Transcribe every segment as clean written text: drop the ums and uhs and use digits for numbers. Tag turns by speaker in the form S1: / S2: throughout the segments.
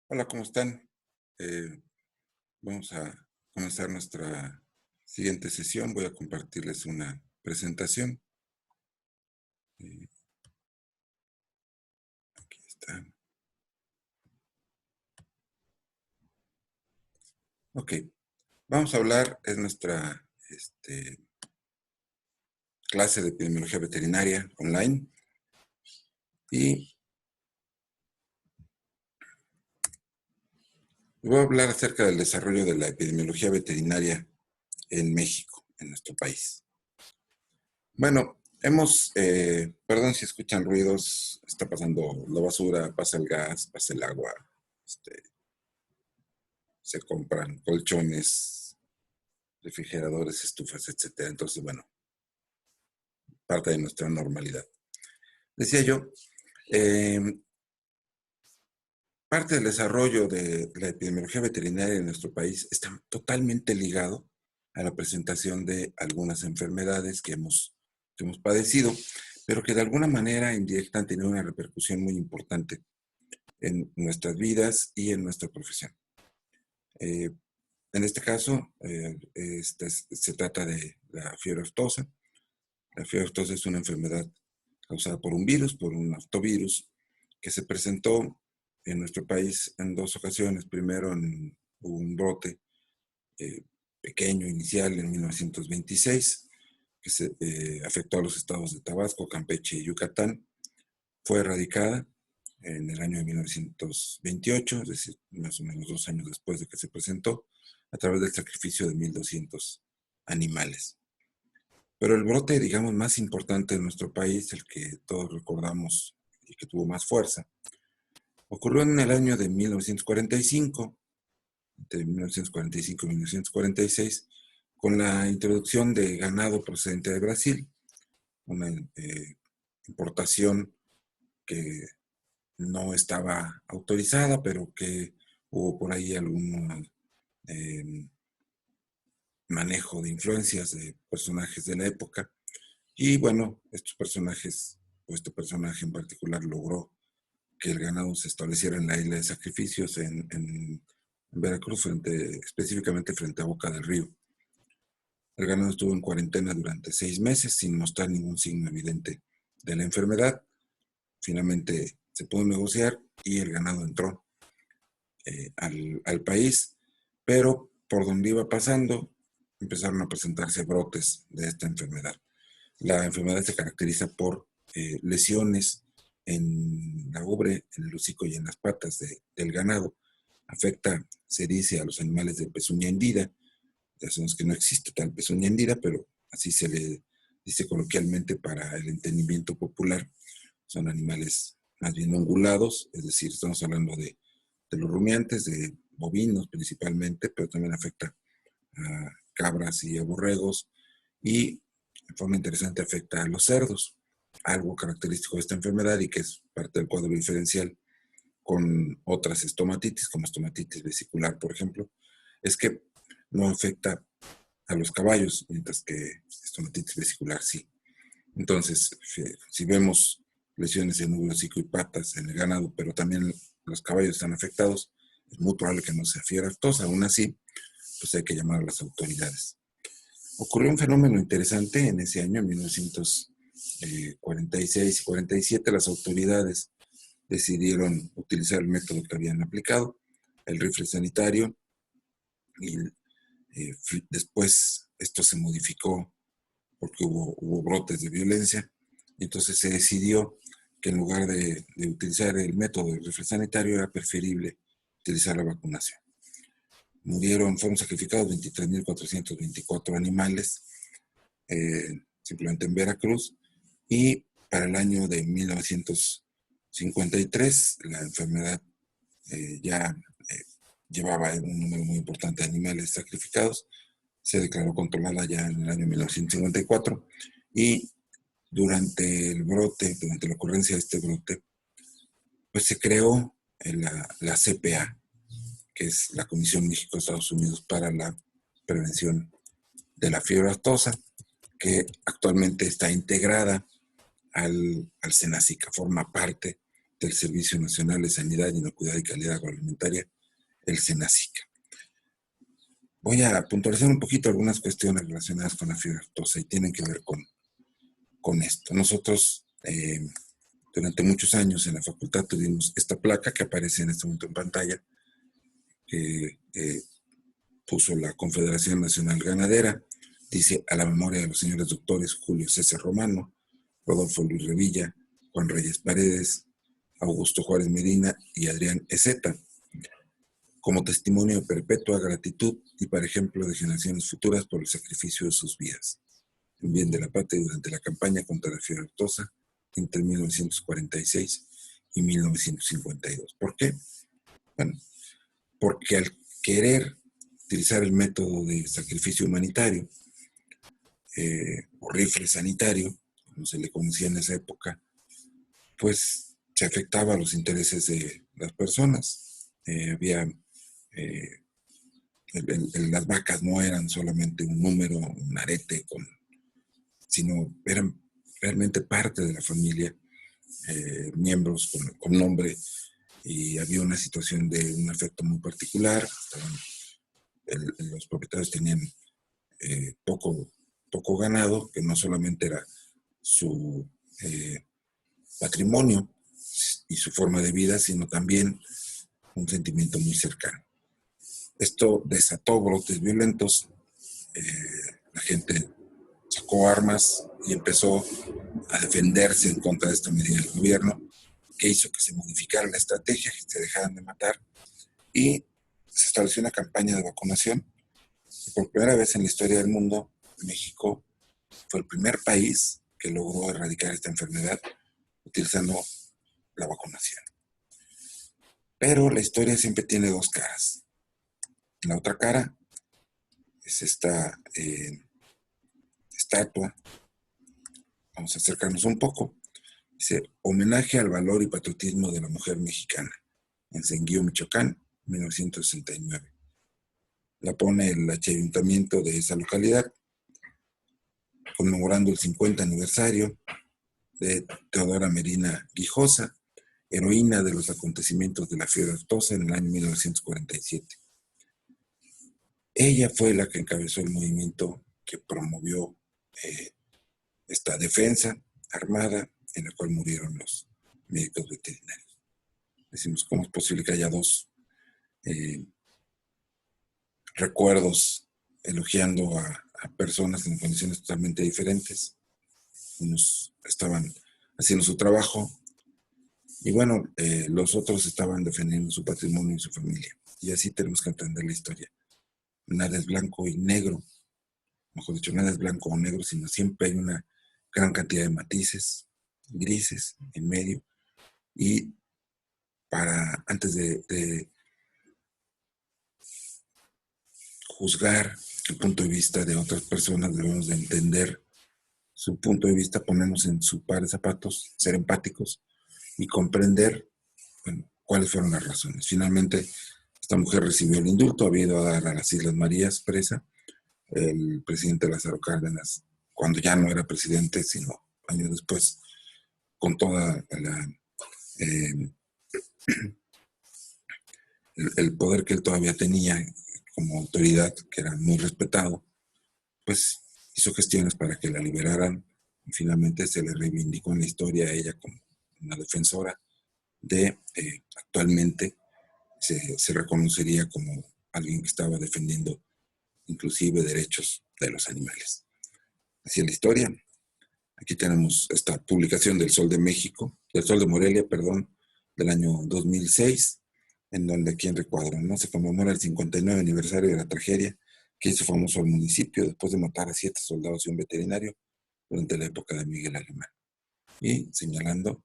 S1: Hola, ¿cómo están? Eh, Vamos a comenzar nuestra siguiente sesión. Voy a compartirles una presentación. Eh, Aquí está. Ok, vamos a hablar, es nuestra clase de epidemiología veterinaria online y voy a hablar acerca del desarrollo de la epidemiología veterinaria en México, en nuestro país. Bueno, perdón si escuchan ruidos, está pasando la basura, pasa el gas, pasa el agua, este, se compran colchones, refrigeradores, estufas, etcétera. Entonces, bueno, parte de nuestra normalidad. Decía yo, eh, parte del desarrollo de la epidemiología veterinaria en nuestro país está totalmente ligado a la presentación de algunas enfermedades que hemos padecido, pero que de alguna manera indirecta han tenido una repercusión muy importante en nuestras vidas y en nuestra profesión. Eh, en este caso, se trata de la fiebre aftosa. La fiebre aftosa es una enfermedad causada por un virus, por un aftovirus, que se presentó en nuestro país en dos ocasiones. Primero en un brote eh, pequeño, inicial, en 1926, que afectó a los estados de Tabasco, Campeche y Yucatán. Fue erradicada en el año de 1928, es decir, más o menos 2 años después de que se presentó, a través del sacrificio de 1,200 animales. Pero el brote, digamos, más importante de nuestro país, el que todos recordamos y que tuvo más fuerza, ocurrió en el año de 1945, entre 1945 y 1946, con la introducción de ganado procedente de Brasil, una importación que no estaba autorizada, pero que hubo por ahí algún eh, manejo de influencias de personajes de la época. Y bueno, estos personajes, o este personaje en particular, logró que el ganado se estableciera en la isla de Sacrificios, en Veracruz, específicamente frente a Boca del Río. El ganado estuvo en cuarentena durante 6 meses sin mostrar ningún signo evidente de la enfermedad. Finalmente se pudo negociar y el ganado entró al país, pero por donde iba pasando empezaron a presentarse brotes de esta enfermedad. La enfermedad se caracteriza por lesiones en la ubre, en el hocico y en las patas del ganado. Afecta, se dice, a los animales de pezuña hendida. Ya sabemos que no existe tal pezuña hendida, pero así se le dice coloquialmente para el entendimiento popular. Son animales más bien ungulados, es decir, estamos hablando de los rumiantes, de bovinos principalmente, pero también afecta a cabras y a borregos, y de forma interesante afecta a los cerdos. Algo característico de esta enfermedad y que es parte del cuadro diferencial con otras estomatitis, como estomatitis vesicular, por ejemplo, es que no afecta a los caballos, mientras que estomatitis vesicular sí. Entonces, si vemos lesiones en ubre, hocico y patas en el ganado, pero también los caballos están afectados, es muy probable que no sea fiebre aftosa. Aún así, pues hay que llamar a las autoridades. Ocurrió un fenómeno interesante en ese año, en 1946 y 47, las autoridades decidieron utilizar el método que habían aplicado, el rifle sanitario, y después esto se modificó porque hubo brotes de violencia, y entonces se decidió que en lugar de utilizar el método del rifle sanitario era preferible utilizar la vacunación. Fueron sacrificados 23.424 animales, simplemente en Veracruz, y para el año de 1953 la enfermedad ya llevaba un número muy importante de animales sacrificados. Se declaró controlada ya en el año 1954 y durante el brote, durante la ocurrencia de este brote, pues se creó la CPA, que es la Comisión México-Estados Unidos para la Prevención de la Fiebre Aftosa, que actualmente está integrada al SENACICA, forma parte del Servicio Nacional de Sanidad, Inocuidad y Calidad Agroalimentaria, el SENASICA. Voy a puntualizar un poquito algunas cuestiones relacionadas con la fiebre aftosa y tienen que ver con esto. Nosotros durante muchos años en la facultad tuvimos esta placa que aparece en este momento en pantalla, que puso la Confederación Nacional Ganadera. Dice: a la memoria de los señores doctores Julio César Romano, Rodolfo Luis Revilla, Juan Reyes Paredes, Augusto Juárez Medina y Adrián Ezeta, como testimonio de perpetua gratitud y para ejemplo de generaciones futuras por el sacrificio de sus vidas, en bien de la patria durante la campaña contra la fiebre aftosa entre 1946 y 1952. ¿Por qué? Bueno, porque al querer utilizar el método de sacrificio humanitario, o rifle sanitario, como se le conocía en esa época, pues se afectaba a los intereses de las personas. Había las vacas no eran solamente un número, un arete, sino eran realmente parte de la familia, miembros con nombre, y había una situación de un afecto muy particular. Los propietarios tenían poco ganado, que no solamente era su patrimonio y su forma de vida, sino también un sentimiento muy cercano. Esto desató brotes violentos. La gente sacó armas y empezó a defenderse en contra de esta medida del gobierno, que hizo que se modificara la estrategia, que se dejaran de matar, y se estableció una campaña de vacunación. Y por primera vez en la historia del mundo, México fue el primer país que logró erradicar esta enfermedad utilizando la vacunación. Pero la historia siempre tiene dos caras. La otra cara es esta estatua. Vamos a acercarnos un poco. Dice: homenaje al valor y patriotismo de la mujer mexicana, en Senguío, Michoacán, 1969. La pone el ayuntamiento de esa localidad, conmemorando el 50 aniversario de Teodora Medina Guijosa, heroína de los acontecimientos de la fiebre aftosa en el año 1947. Ella fue la que encabezó el movimiento que promovió esta defensa armada en la cual murieron los médicos veterinarios. Decimos: ¿cómo es posible que haya dos recuerdos elogiando a personas en condiciones totalmente diferentes? Unos estaban haciendo su trabajo y bueno, los otros estaban defendiendo su patrimonio y su familia. Y así tenemos que entender la historia. Nada es blanco y negro, mejor dicho, nada es blanco o negro, sino siempre hay una gran cantidad de matices, grises en medio. Y antes de juzgar el punto de vista de otras personas, debemos de entender su punto de vista, ponernos en su par de zapatos, ser empáticos y comprender, bueno, cuáles fueron las razones. Finalmente, esta mujer recibió el indulto, había ido a dar a las Islas Marías presa. El presidente Lázaro Cárdenas, cuando ya no era presidente, sino años después, con toda el poder que él todavía tenía como autoridad, que era muy respetado, pues hizo gestiones para que la liberaran y finalmente se le reivindicó en la historia a ella como una defensora de, actualmente se reconocería como alguien que estaba defendiendo inclusive derechos de los animales. Así es la historia. Aquí tenemos esta publicación del Sol de México, del Sol de Morelia, perdón, del año 2006, en donde aquí en recuadro, ¿no?, se conmemora el 59 aniversario de la tragedia que hizo famoso al municipio después de matar a 7 soldados y un veterinario durante la época de Miguel Alemán. Y señalando,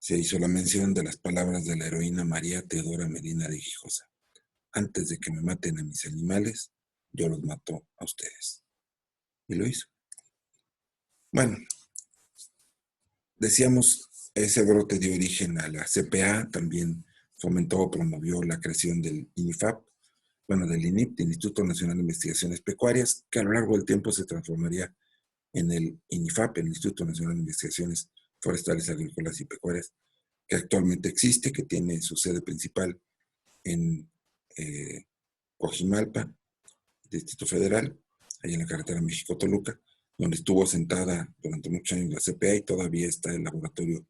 S1: se hizo la mención de las palabras de la heroína María Teodora Medina de Guijosa: antes de que me maten a mis animales, yo los mato a ustedes. Y lo hizo. Bueno, decíamos, ese brote dio origen a la CPA, también fomentó o promovió la creación del INIFAP, bueno, del INIP, del Instituto Nacional de Investigaciones Pecuarias, que a lo largo del tiempo se transformaría en el INIFAP, el Instituto Nacional de Investigaciones Forestales, Agrícolas y Pecuarias, que actualmente existe, que tiene su sede principal en Coajimalpa, Distrito Federal, ahí en la carretera México-Toluca, donde estuvo asentada durante muchos años la CPA y todavía está el laboratorio,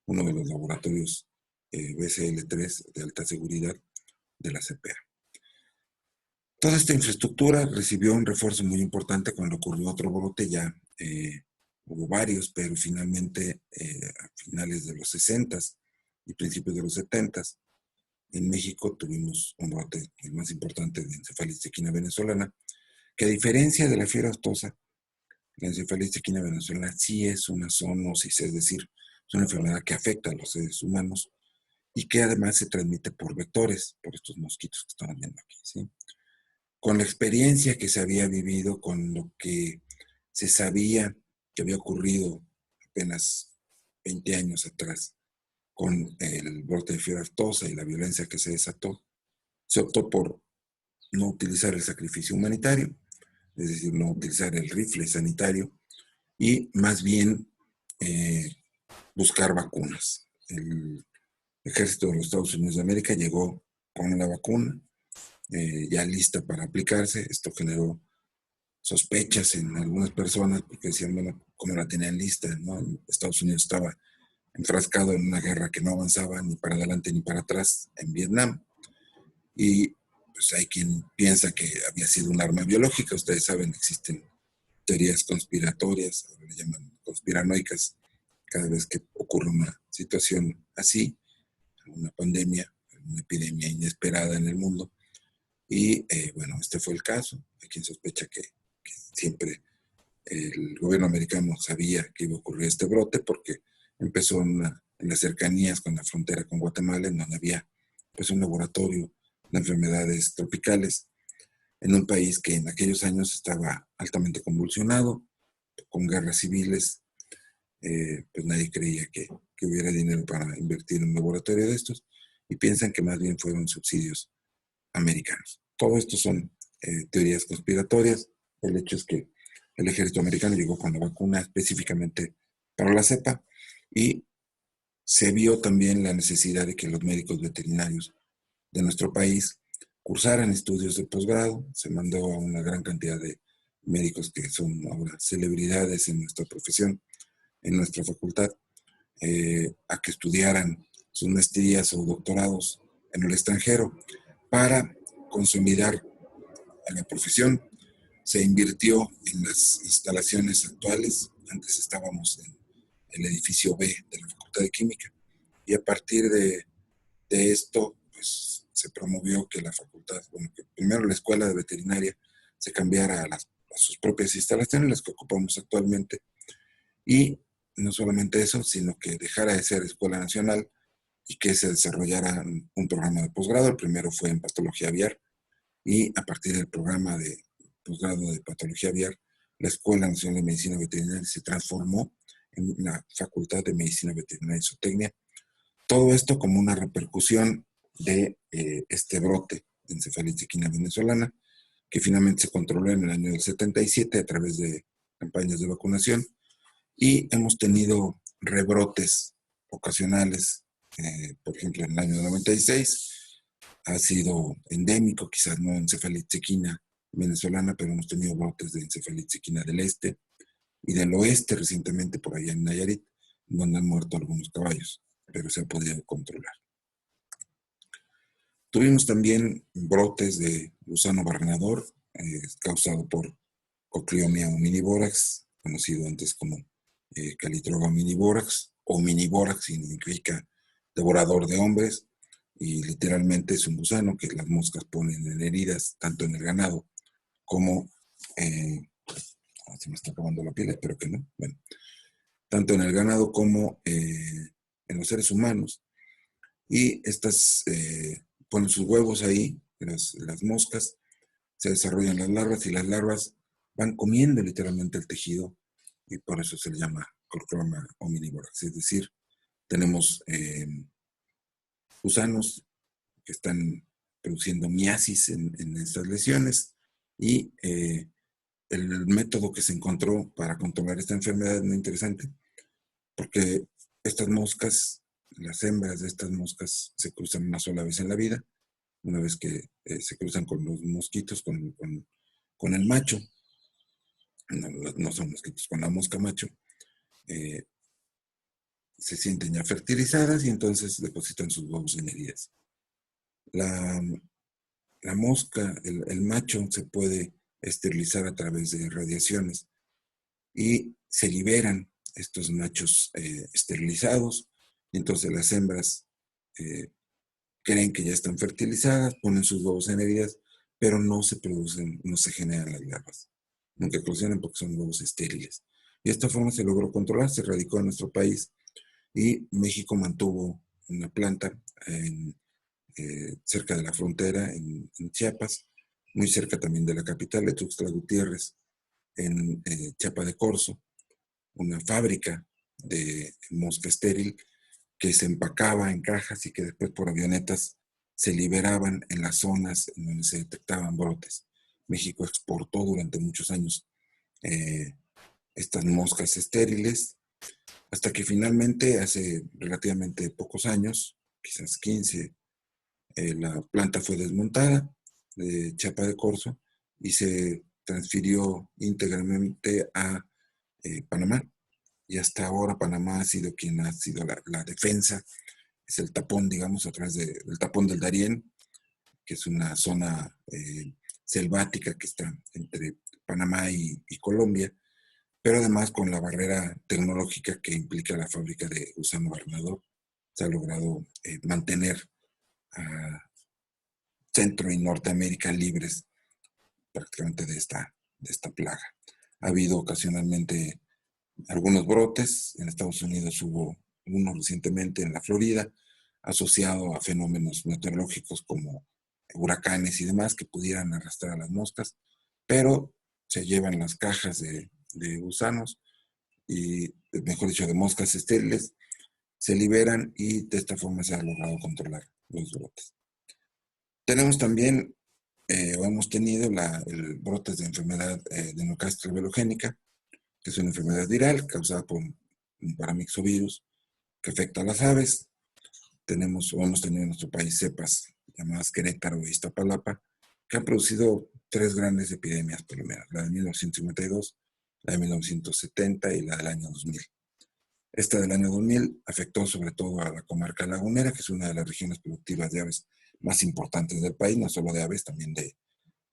S1: uno de los laboratorios BCL3 de alta seguridad de la CPA. Toda esta infraestructura recibió un refuerzo muy importante cuando ocurrió otro brote. Ya hubo varios, pero finalmente a finales de los 60s y principios de los 70s, en México tuvimos un brote, el más importante, de encefalitis equina venezolana, que a diferencia de la fiebre aftosa, la encefalitis equina venezolana sí es una zoonosis, es decir, es una enfermedad que afecta a los seres humanos y que además se transmite por vectores, por estos mosquitos que estamos viendo aquí, ¿sí? Con la experiencia que se había vivido, con lo que se sabía que había ocurrido apenas 20 años atrás, con el brote de fiebre aftosa y la violencia que se desató, se optó por no utilizar el sacrificio humanitario, es decir, no utilizar el rifle sanitario y más bien buscar vacunas. El ejército de los Estados Unidos de América llegó con la vacuna ya lista para aplicarse. Esto generó sospechas en algunas personas porque decían, bueno, ¿cómo la tenían lista? ¿No? Estados Unidos estaba enfrascado en una guerra que no avanzaba ni para adelante ni para atrás en Vietnam. Y pues hay quien piensa que había sido un arma biológica. Ustedes saben, existen teorías conspiratorias, ahora le llaman conspiranoicas, cada vez que ocurre una situación así, una pandemia, una epidemia inesperada en el mundo. Y bueno, este fue el caso. Hay quien sospecha que siempre el gobierno americano sabía que iba a ocurrir este brote porque empezó en las cercanías con la frontera con Guatemala, en donde había pues un laboratorio de enfermedades tropicales, en un país que en aquellos años estaba altamente convulsionado, con guerras civiles. Pues nadie creía que hubiera dinero para invertir en un laboratorio de estos y piensan que más bien fueron subsidios americanos. Todo esto son teorías conspiratorias. El hecho es que el ejército americano llegó con la vacuna específicamente para la cepa y se vio también la necesidad de que los médicos veterinarios de nuestro país cursaran estudios de posgrado. Se mandó a una gran cantidad de médicos que son ahora celebridades en nuestra profesión, en nuestra facultad, a que estudiaran sus maestrías o doctorados en el extranjero para consolidar a la profesión. Se invirtió en las instalaciones actuales. Antes estábamos en el edificio B de la Facultad de Química y a partir de esto pues se promovió que la facultad, bueno, que primero la escuela de veterinaria se cambiara a sus propias instalaciones, las que ocupamos actualmente, y no solamente eso, sino que dejara de ser escuela nacional y que se desarrollara un programa de posgrado. El primero fue en patología aviar y a partir del programa de posgrado de patología aviar, la Escuela Nacional de Medicina Veterinaria se transformó en la Facultad de Medicina Veterinaria y Zootecnia. Todo esto como una repercusión de este brote de encefalitis equina venezolana, que finalmente se controló en el año del 77 a través de campañas de vacunación, y hemos tenido rebrotes ocasionales, por ejemplo, en el año 96 ha sido endémico, quizás no encefalitis equina venezolana, pero hemos tenido brotes de encefalitis equina del este y del oeste recientemente por allá en Nayarit, donde han muerto algunos caballos, pero se ha podido controlar. Tuvimos también brotes de gusano barrenador, causado por Cocleomia hominivorax, conocido antes como Calitroga hominivorax, o minivorax significa devorador de hombres, y literalmente es un gusano que las moscas ponen en heridas, tanto en el ganado como, se me está acabando la piel, espero que no, bueno, tanto en el ganado como en los seres humanos. Y estas ponen sus huevos ahí, las moscas, se desarrollan las larvas y las larvas van comiendo literalmente el tejido y por eso se le llama Cocleomia hominivorax. Es decir, tenemos gusanos que están produciendo miasis en estas lesiones y el método que se encontró para controlar esta enfermedad es muy interesante porque estas moscas Las hembras de estas moscas se cruzan una sola vez en la vida, una vez que se cruzan con los mosquitos, con el macho, no, no son mosquitos, con la mosca macho, eh, se sienten ya fertilizadas y entonces depositan sus huevos en heridas. La, la mosca, el macho, se puede esterilizar a través de radiaciones y se liberan estos machos esterilizados, y entonces las hembras eh, creen que ya están fertilizadas, ponen sus huevos en heridas, pero no se producen, no se generan las larvas. Nunca eclosionan porque son huevos estériles. Y de esta forma se logró controlar, se radicó en nuestro país y México mantuvo una planta cerca de la frontera, en Chiapas, muy cerca también de la capital de Tuxtla Gutiérrez, en Chiapa de Corzo, una fábrica de mosca estéril que se empacaba en cajas y que después por avionetas se liberaban en las zonas en donde se detectaban brotes. México exportó durante muchos años eh, estas moscas estériles, hasta que finalmente, hace relativamente pocos años, quizás 15, la planta fue desmontada de Chiapa de Corzo y se transfirió íntegramente a Panamá. Y hasta ahora Panamá ha sido quien ha sido la defensa, es el tapón, digamos, a través del tapón del Darién, que es una zona selvática que está entre Panamá y Colombia, pero además con la barrera tecnológica que implica la fábrica de gusano barrenador, se ha logrado mantener a Centro y Norteamérica libres prácticamente de esta plaga. Ha habido ocasionalmente algunos brotes, en Estados Unidos hubo uno recientemente en la Florida, asociado a fenómenos meteorológicos como huracanes y demás que pudieran arrastrar a las moscas, pero se llevan las cajas de gusanos y, mejor dicho, de moscas estériles, se liberan y de esta forma se ha logrado controlar los brotes. Tenemos también, o hemos tenido, el brotes de enfermedad de neocastro velogénica, que es una enfermedad viral causada por un paramyxovirus que afecta a las aves. Tenemos, o hemos tenido en nuestro país, cepas llamadas Querétaro e Iztapalapa, que han producido tres grandes epidemias, por lo menos, la de 1952, la de 1970 y la del año 2000. Esta del año 2000 afectó sobre todo a la comarca lagunera, que es una de las regiones productivas de aves más importantes del país, no solo de aves, también de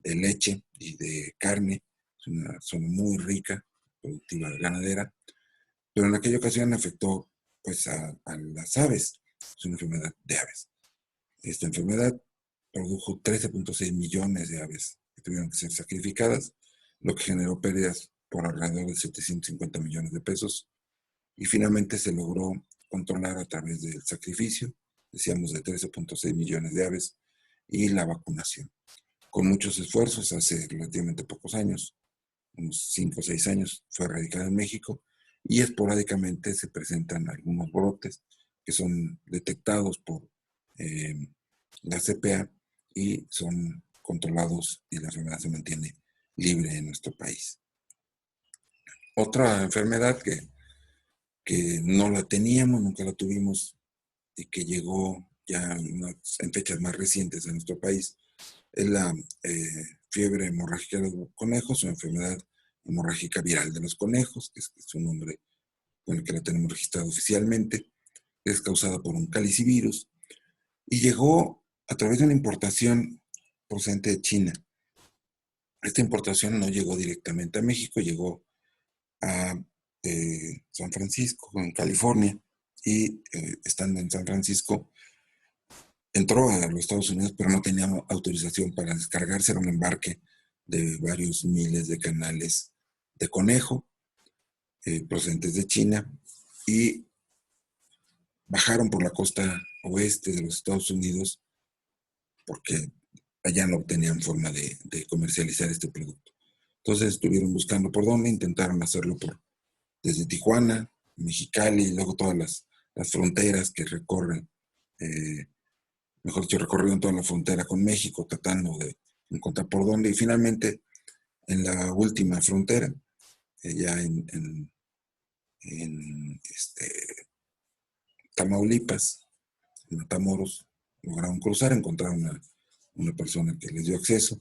S1: leche y de carne. Es una zona muy rica, productiva ganadera, pero en aquella ocasión afectó pues a las aves. Es una enfermedad de aves. Esta enfermedad produjo 13.6 millones de aves que tuvieron que ser sacrificadas, lo que generó pérdidas por alrededor de 750 millones de pesos y finalmente se logró controlar a través del sacrificio, decíamos, de 13.6 millones de aves y la vacunación. Con muchos esfuerzos, hace relativamente pocos años, unos 5 o 6 años, fue erradicada en México y esporádicamente se presentan algunos brotes que son detectados por eh, la CPA y son controlados y la enfermedad se mantiene libre en nuestro país. Otra enfermedad que no la teníamos, nunca la tuvimos y que llegó ya en fechas más recientes a nuestro país, es la fiebre hemorrágica de los conejos o enfermedad hemorrágica viral de los conejos, que es un nombre con el que la tenemos registrado oficialmente, que es causada por un calicivirus y llegó a través de una importación procedente de China. Esta importación no llegó directamente a México, llegó a San Francisco, en California, y estando en San Francisco, entró a los Estados Unidos, pero no tenía autorización para descargarse, era un embarque de varios miles de canales de conejo procedentes de China y bajaron por la costa oeste de los Estados Unidos porque allá no tenían forma de comercializar este producto. Entonces estuvieron buscando por dónde, intentaron hacerlo desde Tijuana, Mexicali y luego todas las fronteras que recorren, mejor dicho, recorrieron toda la frontera con México tratando de encontrar por dónde y finalmente en la última frontera, ya en Tamaulipas, en Matamoros, lograron cruzar, encontraron a una persona que les dio acceso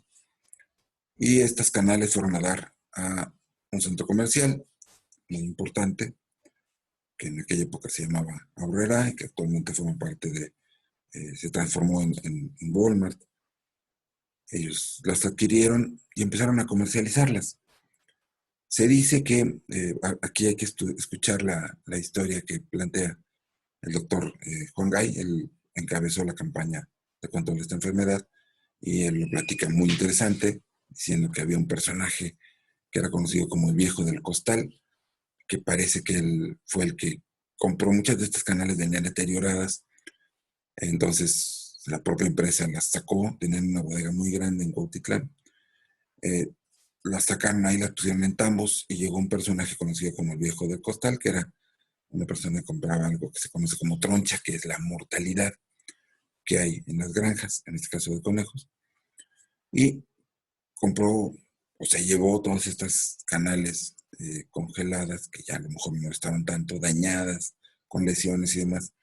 S1: y estos canales fueron a dar a un centro comercial muy importante que en aquella época se llamaba Aurrera y que actualmente forma parte de, se transformó en Walmart. Ellos las adquirieron y empezaron a comercializarlas. Se dice que, aquí hay que escuchar la historia que plantea el doctor Juan Gay. Él encabezó la campaña de control de esta enfermedad y él lo platica muy interesante, diciendo que había un personaje que era conocido como el viejo del costal, que parece que él fue el que compró muchas de estas canales, venían deterioradas. Entonces la propia empresa las sacó, tenían una bodega muy grande en Cuautitlán. Eh, las sacaron ahí, las pusieron en tambos y llegó un personaje conocido como el viejo del costal, que era una persona que compraba algo que se conoce como troncha, que es la mortalidad que hay en las granjas, en este caso de conejos, y compró o se llevó todas estas canales congeladas, que ya a lo mejor no estaban tanto dañadas, con lesiones y demás,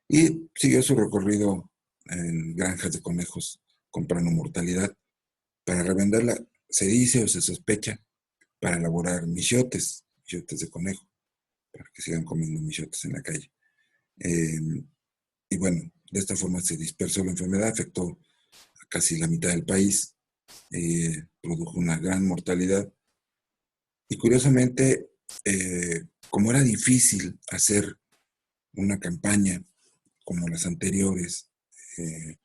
S1: y siguió su recorrido en granjas de conejos comprando mortalidad para revenderla, se dice o se sospecha, para elaborar michotes de conejo, para que sigan comiendo michotes en la calle. Eh, y bueno, de esta forma se dispersó la enfermedad, afectó a casi la mitad del país, produjo una gran mortalidad. Y curiosamente, como era difícil hacer una campaña como las anteriores, eh,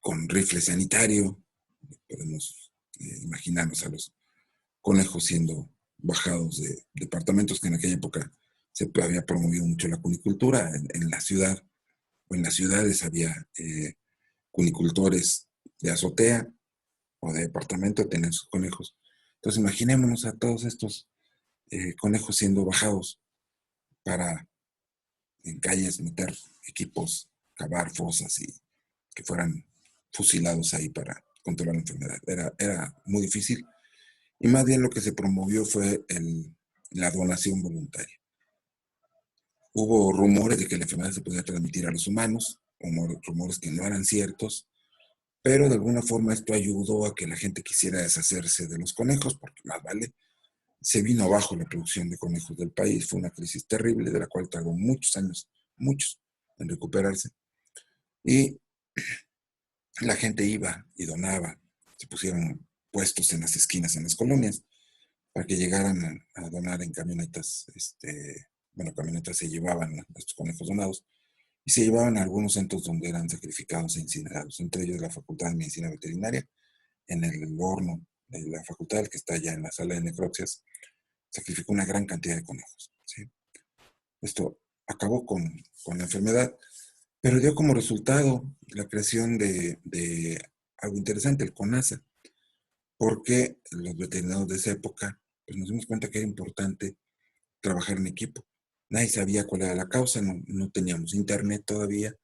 S1: con rifle sanitario, podemos imaginarnos a los conejos siendo bajados de departamentos que en aquella época se había promovido mucho la cunicultura. En la ciudad o en las ciudades había cunicultores de azotea o de departamento, tenían sus conejos. Entonces imaginémonos a todos estos conejos siendo bajados para en calles meter equipos, cavar fosas y que fueran fusilados ahí para controlar la enfermedad. Era muy difícil y más bien lo que se promovió fue la donación voluntaria. Hubo rumores de que la enfermedad se podía transmitir a los humanos, rumores que no eran ciertos, pero de alguna forma esto ayudó a que la gente quisiera deshacerse de los conejos, porque más vale, se vino abajo la producción de conejos del país, fue una crisis terrible de la cual tardó muchos años, muchos, en recuperarse. Y la gente iba y donaba, se pusieron puestos en las esquinas, en las colonias, para que llegaran a donar en camionetas. Bueno, camionetas se llevaban a estos conejos donados y se llevaban a algunos centros donde eran sacrificados e incinerados, entre ellos la Facultad de Medicina Veterinaria, en el horno de la facultad, que está allá en la sala de necropsias, sacrificó una gran cantidad de conejos. ¿Sí? Esto acabó con la enfermedad, pero dio como resultado la creación de algo interesante, el CONASA, porque los veterinarios de esa época pues nos dimos cuenta que era importante trabajar en equipo. Nadie sabía cuál era la causa, no teníamos internet todavía,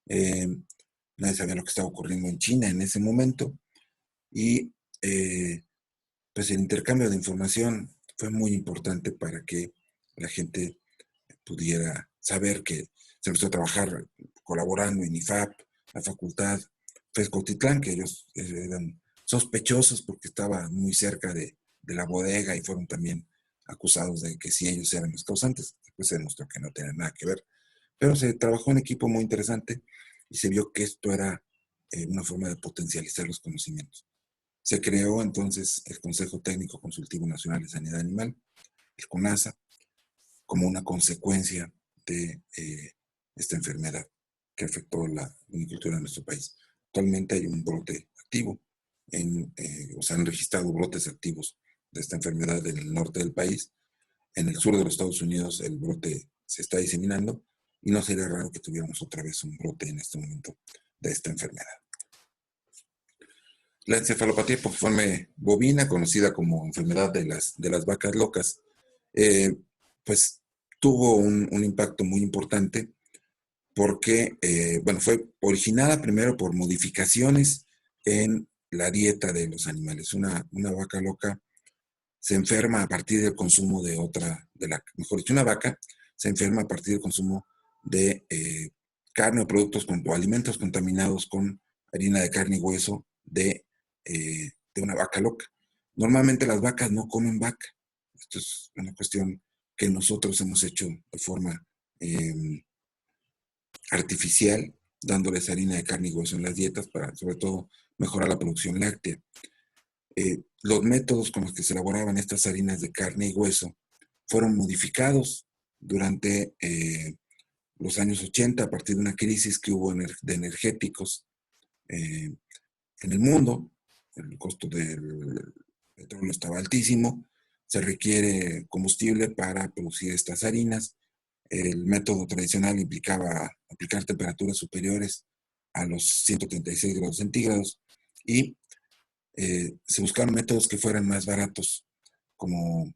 S1: eh, nadie sabía lo que estaba ocurriendo en China en ese momento y pues el intercambio de información fue muy importante para que la gente pudiera saber que se empezó a trabajar colaborando en IFAP, la facultad, Fescotitlán, que ellos eran sospechosos porque estaba muy cerca de la bodega y fueron también acusados de que sí ellos eran los causantes. Después se demostró que no tenían nada que ver. Pero se trabajó en equipo muy interesante y se vio que esto era una forma de potencializar los conocimientos. Se creó entonces el Consejo Técnico Consultivo Nacional de Sanidad Animal, el CONASA, como una consecuencia de esta enfermedad que afectó la agricultura de nuestro país. Actualmente hay un brote activo, o sea, han registrado brotes activos de esta enfermedad en el norte del país. En el sur de los Estados Unidos el brote se está diseminando y no sería raro que tuviéramos otra vez un brote en este momento de esta enfermedad. La encefalopatía epiforme bovina, conocida como enfermedad de las vacas locas, pues tuvo un impacto muy importante porque, bueno, fue originada primero por modificaciones en la dieta de los animales. Una vaca loca se enferma a partir del consumo de otra, mejor dicho, una vaca se enferma a partir del consumo de carne o productos o alimentos contaminados con harina de carne y hueso de una vaca loca. Normalmente las vacas no comen vaca. Esto es una cuestión que nosotros hemos hecho de forma artificial, dándoles harina de carne y hueso en las dietas para, sobre todo, mejorar la producción láctea. Los métodos con los que se elaboraban estas harinas de carne y hueso fueron modificados durante los años 80 a partir de una crisis que hubo de energéticos en el mundo. El costo del petróleo estaba altísimo, se requiere combustible para producir estas harinas. El método tradicional implicaba aplicar temperaturas superiores a los 136 grados centígrados y se buscaron métodos que fueran más baratos, como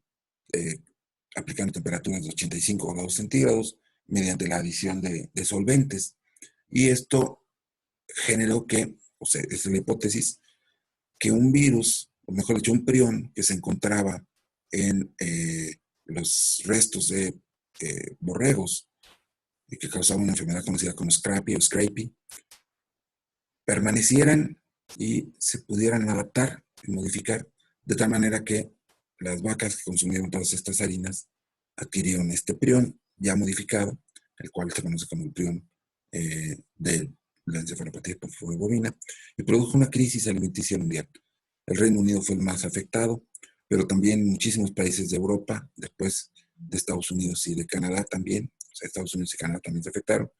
S1: aplicando temperaturas de 85 grados centígrados mediante la adición de solventes. Y esto generó que, o sea, es la hipótesis, que un virus, o mejor dicho, un prión que se encontraba en los restos de borregos y que causaba una enfermedad conocida como Scrapie o Scrapie, permanecieran y se pudieran adaptar y modificar de tal manera que las vacas que consumieron todas estas harinas adquirieron este prión ya modificado, el cual se conoce como el prión de la encefalopatía bovina, y produjo una crisis alimenticia mundial. El Reino Unido fue el más afectado, pero también muchísimos países de Europa, después de Estados Unidos y de Canadá también, o sea, Estados Unidos y Canadá también se afectaron.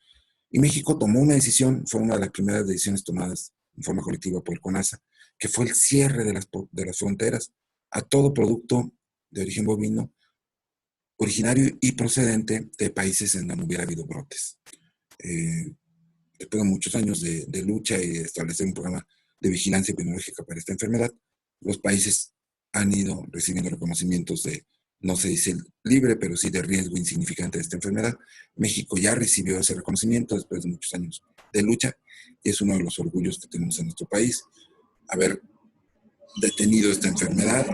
S1: Y México tomó una decisión, fue una de las primeras decisiones tomadas en forma colectiva por el CONASA, que fue el cierre de las fronteras a todo producto de origen bovino originario y procedente de países en donde no hubiera habido brotes. Después de muchos años de lucha y de establecer un programa de vigilancia epidemiológica para esta enfermedad, los países han ido recibiendo reconocimientos de, no se dice libre, pero sí de riesgo insignificante de esta enfermedad. México ya recibió ese reconocimiento después de muchos años de lucha y es uno de los orgullos que tenemos en nuestro país, haber detenido esta enfermedad,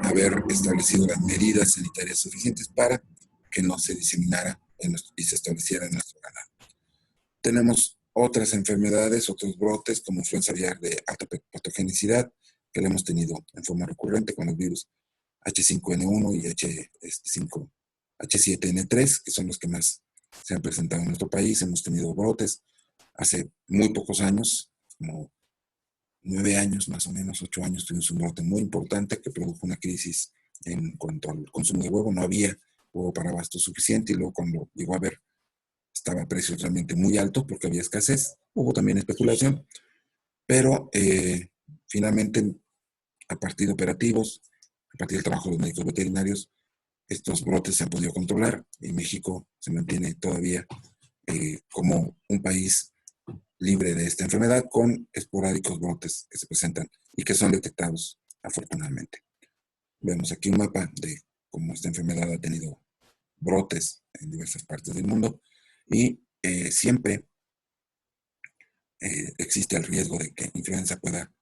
S1: haber establecido las medidas sanitarias suficientes para que no se diseminara y se estableciera en nuestro ganado. Tenemos otras enfermedades, otros brotes como influenza aviar de alta patogenicidad que la hemos tenido en forma recurrente con los virus H5N1 y H7N3, que son los que más se han presentado en nuestro país. Hemos tenido brotes hace muy pocos años, como 9 años, más o menos 8 años, tuvimos un brote muy importante que produjo una crisis en cuanto al consumo de huevo. No había huevo para abasto suficiente y luego cuando llegó a haber estaba a precios realmente muy altos porque había escasez. Hubo también especulación, pero finalmente a partir de operativos, a partir del trabajo de los médicos veterinarios, estos brotes se han podido controlar y México se mantiene todavía como un país libre de esta enfermedad con esporádicos brotes que se presentan y que son detectados afortunadamente. Vemos aquí un mapa de cómo esta enfermedad ha tenido brotes en diversas partes del mundo y siempre existe el riesgo de que influenza pueda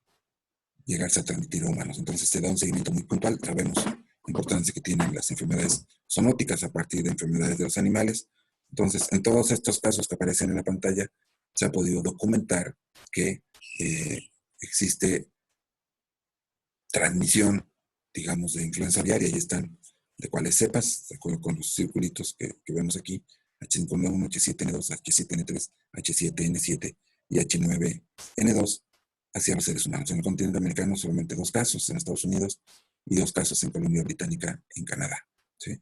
S1: llegarse a transmitir a humanos. Entonces se da un seguimiento muy puntual. Sabemos la importancia que tienen las enfermedades zoonóticas a partir de enfermedades de los animales. Entonces, en todos estos casos que aparecen en la pantalla, se ha podido documentar que existe transmisión, digamos, de influenza aviar, y ahí están de cuáles cepas, de acuerdo con los circulitos que vemos aquí, H5N1, H7N2, H7N3, H7N7 y H9N2, hacia los seres humanos. En el continente americano solamente 2 casos en Estados Unidos y 2 casos en Columbia Británica, en Canadá. ¿Sí?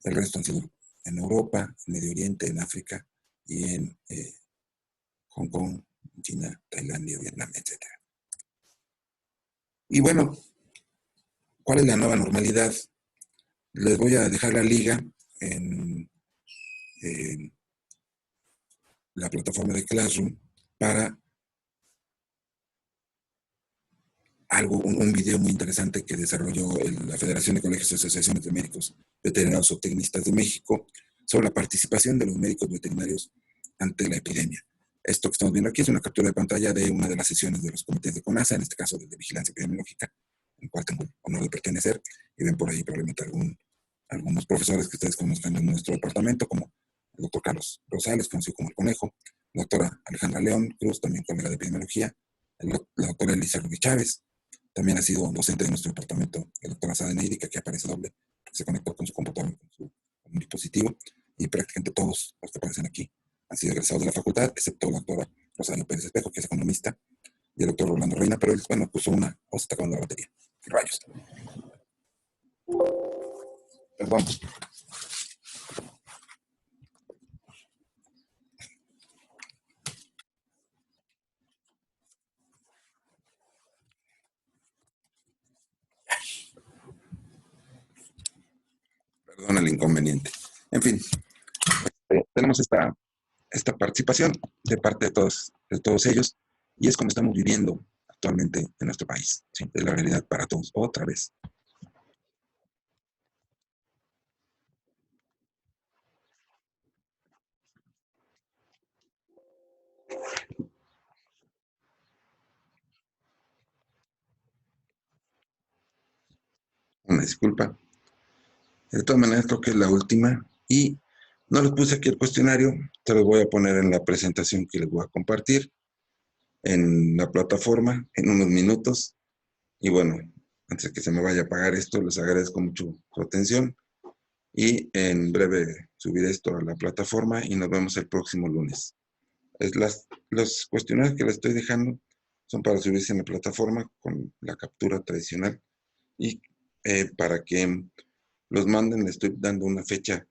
S1: El resto han sido en Europa, en Medio Oriente, en África y en Hong Kong, China, Tailandia, Vietnam, etc. Y bueno, ¿cuál es la nueva normalidad? Les voy a dejar la liga en la plataforma de Classroom para un video muy interesante que desarrolló la Federación de Colegios y Asociaciones de Médicos Veterinarios o Tecnistas de México sobre la participación de los médicos veterinarios ante la epidemia. Esto que estamos viendo aquí es una captura de pantalla de una de las sesiones de los comités de CONASA, en este caso de vigilancia epidemiológica, en cual tengo el honor de pertenecer, y ven por ahí probablemente algunos profesores que ustedes conozcan en nuestro departamento, como el doctor Carlos Rosales, conocido como el Conejo, la doctora Alejandra León Cruz, también colega de epidemiología, la doctora Elisa Rubi Chávez, también ha sido docente de nuestro departamento, la doctora Sada Neirica, que aparece doble, porque se conectó con su computadora, con un dispositivo, y prácticamente todos los que aparecen aquí han sido egresados de la facultad, excepto la doctora Rosario Pérez Espejo, que es economista, y el doctor Rolando Reina, pero él, bueno, puso una, o se está acabando la batería. Rayos. Perdón. Perdón el inconveniente. En fin, tenemos esta participación de parte de todos ellos y es como estamos viviendo actualmente en nuestro país. ¿Sí? Es la realidad para todos, otra vez. Una disculpa. De todas maneras, creo que es la última y no les puse aquí el cuestionario, te lo voy a poner en la presentación que les voy a compartir en la plataforma en unos minutos. Y bueno, antes de que se me vaya a apagar esto, les agradezco mucho su atención y en breve subiré esto a la plataforma y nos vemos el próximo lunes. Los cuestionarios que les estoy dejando son para subirse en la plataforma con la captura tradicional y para que los manden, les estoy dando una fecha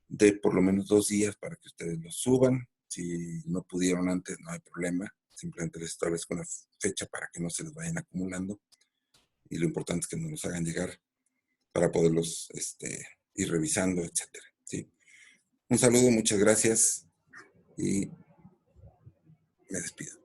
S1: de por lo menos 2 días para que ustedes los suban. Si no pudieron antes, no hay problema. Simplemente les establezco una fecha para que no se les vayan acumulando. Y lo importante es que nos los hagan llegar para poderlos ir revisando, etcétera. ¿Sí? Un saludo, muchas gracias y me despido.